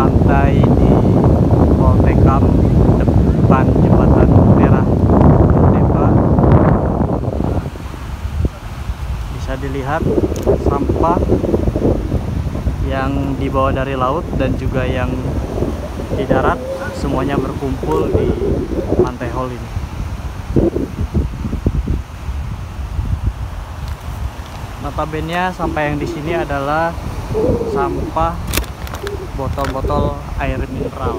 pantai di Poltekam depan Jembatan Merah Deva. Bisa dilihat sampah yang dibawa dari laut dan juga yang di darat semuanya berkumpul di Pantai Hall ini. Notabene sampah yang di sini adalah sampah botol-botol air mineral.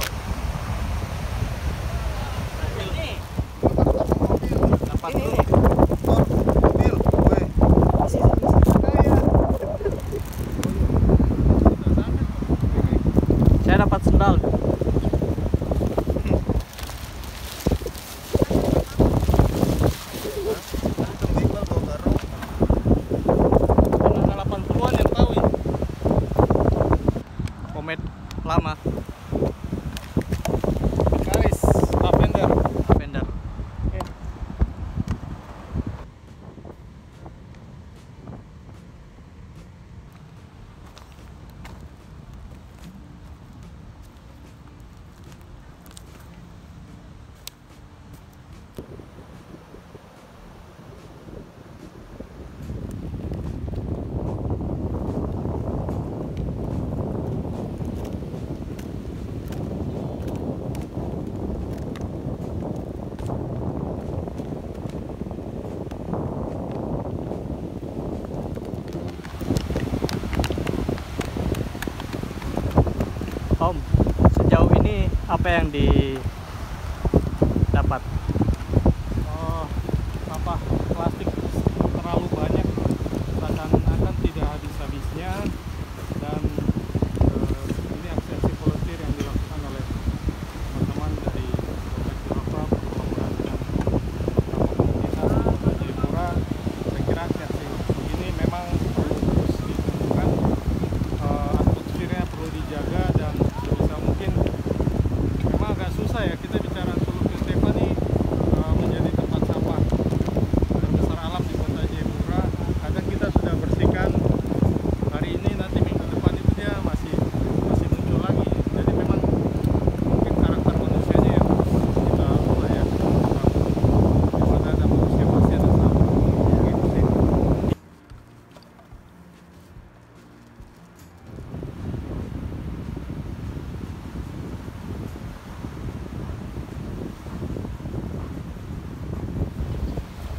Dapat dulu. Saya dapat sendal. Komet lama. Guys, lavender. Lavender. Oke. Om, sejauh ini apa yang didapat? Oh, sampah plastik terlalu banyak, seakan-akan tidak habis-habisnya, dan ini aksi volunteer yang dilakukan oleh teman-teman dari Poltek Jayapura berkolaborasi dengan komunitas Jayapura. Saya kira aksi begini memang perlu terus dilakukan, atmosfernya perlu dijaga, dan sebisa mungkin memang agak susah ya kita bicara Teluk Yutefa nih menjadi tempat sampah terbesar alam di kota Jayapura. Kadang kita sudah bersihkan hari ini, nanti minggu depan itu dia masih muncul lagi. Jadi memang mungkin karakter manusianya yang harus kita ubah ya. Di mana ada manusia pasti ada sampah. Gitu sih.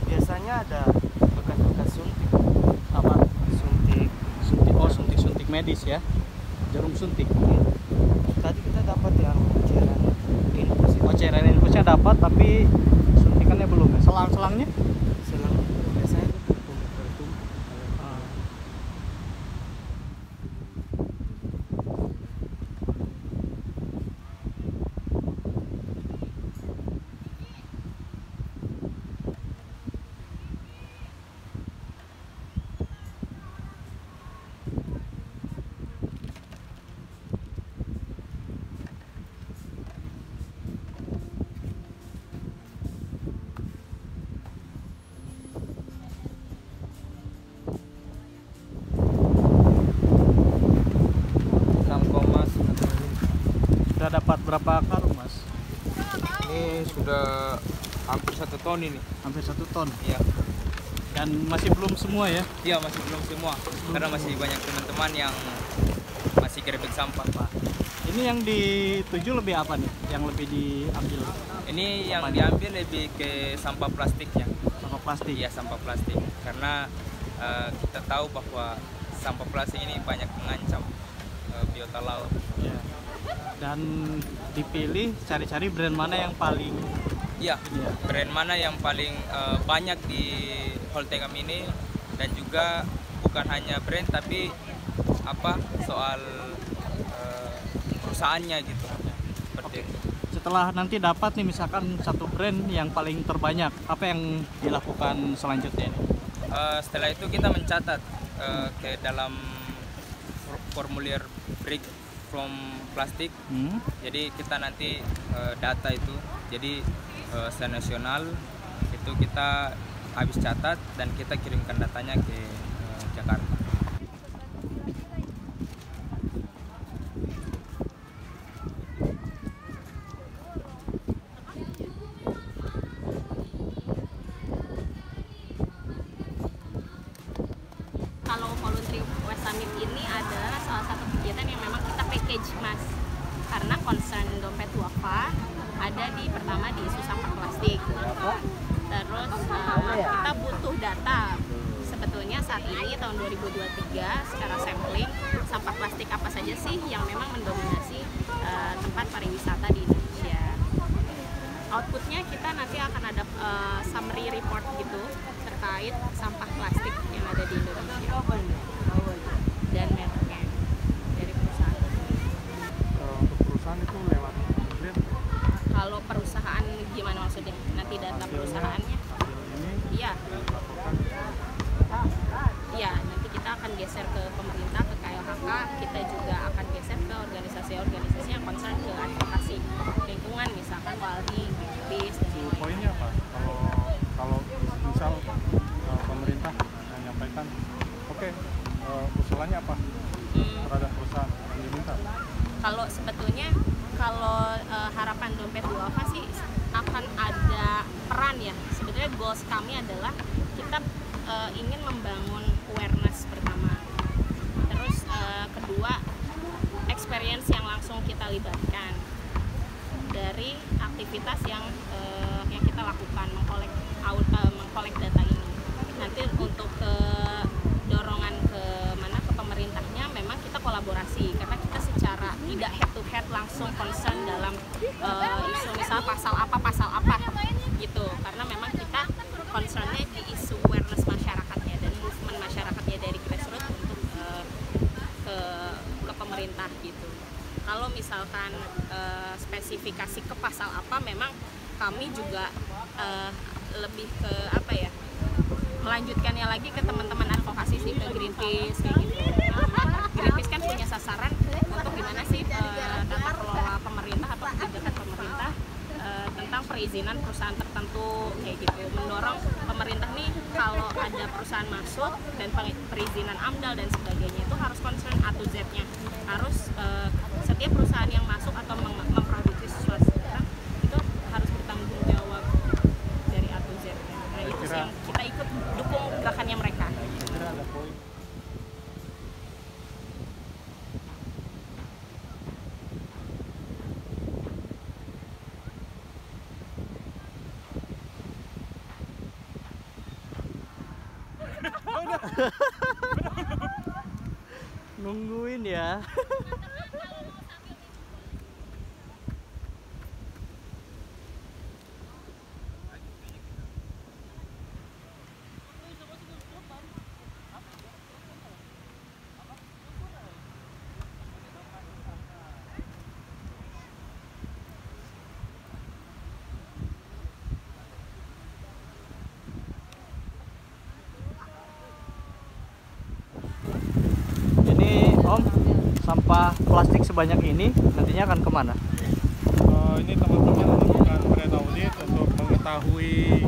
Biasanya ada bekas-bekas suntik. Apa? Suntik. Oh, suntik-suntik medis ya. Jarum suntik. Tadi kita dapat yang cairan infus itu. Oh, cairan infusnya dapat tapi suntikannya belum. Selang-selangnya? Selang biasanya itu bertumpuk. Ah. Sudah dapat berapa karung, Mas? Ini sudah hampir 1 ton ini. Hampir 1 ton. Iya, Dan masih belum semua ya? iya masih belum semua. Karena masih banyak teman-teman yang masih gerbek sampah, Pak. Ini yang dituju lebih apa nih? Yang lebih diambil? Ini yang Apanya? diambil lebih ke sampah plastiknya. Sampah plastik. Iya, sampah plastik. Karena kita tahu bahwa sampah plastik ini banyak mengancam biota laut. Ya. Dan dipilih cari-cari brand mana yang paling Iya, Iya. brand mana yang paling banyak di Poltekam ini, dan juga bukan hanya brand tapi apa soal perusahaannya gitu. Seperti itu. setelah nanti dapat nih misalkan satu brand yang paling terbanyak, apa yang dilakukan selanjutnya nih? Setelah itu kita mencatat ke dalam formulir break from plastik. Jadi kita nanti data itu, jadi senasional itu kita habis catat dan kita kirimkan datanya ke Jakarta. ada pertama di isu sampah plastik. Terus kita butuh data. Sebetulnya saat ini tahun 2023 secara sampling sampah plastik apa saja sih yang memang mendominasi tempat pariwisata di Indonesia. Outputnya kita nanti akan ada summary report gitu terkait sampah plastik yang ada di Indonesia dan mereknya dari perusahaan. Untuk perusahaan itu lewat grade. Kalau perusahaan gimana maksudnya? Nanti data perusahaannya? Iya. Iya, nanti kita akan geser ke pemerintah, ke KLHK, kita juga akan geser ke organisasi-organisasi yang concern ke advokasi lingkungan, misalkan WALHI, BIS, dan lain-lain. Poinnya apa? Kalau misal pemerintah menyampaikan, oke, usulannya apa terhadap perusahaan yang diminta? Kalau sebetulnya harapan dompet duafa sih akan ada peran ya. Sebetulnya goals kami adalah kita ingin membangun awareness pertama, terus kedua experience yang langsung kita libatkan dari aktivitas yang kita lakukan mengkolek data ini. Nanti untuk ke dorongan ke pemerintahnya memang kita kolaborasi karena kita secara tidak head to head langsung concern dalam isu misal pasal apa gitu, karena memang kita concernnya di isu awareness masyarakatnya dan movement masyarakatnya dari grassroots untuk ke pemerintah gitu. Kalau misalkan spesifikasi ke pasal apa, memang kami juga lebih ke melanjutkannya lagi ke teman-teman advokasi sih, ke Greenpeace kayak gitu. Greenpeace kan punya sasaran untuk gimana sih tata kelola pemerintah atau kebijakan pemerintah tentang perizinan perusahaan tertentu kayak gitu, mendorong pemerintah nih kalau ada perusahaan masuk dan perizinan AMDAL dan sebagainya itu harus concern A to Z-nya, harus setiap perusahaan yang masuk atau memproduksi sesuatu itu harus bertanggung jawab dari A to Z. Nah itu sih yang kita ikut dukung gerakannya mereka. Kira ada poin. Nungguin ya. Om, sampah plastik sebanyak ini nantinya akan kemana? Ini teman-teman melakukan pre-audit untuk mengetahui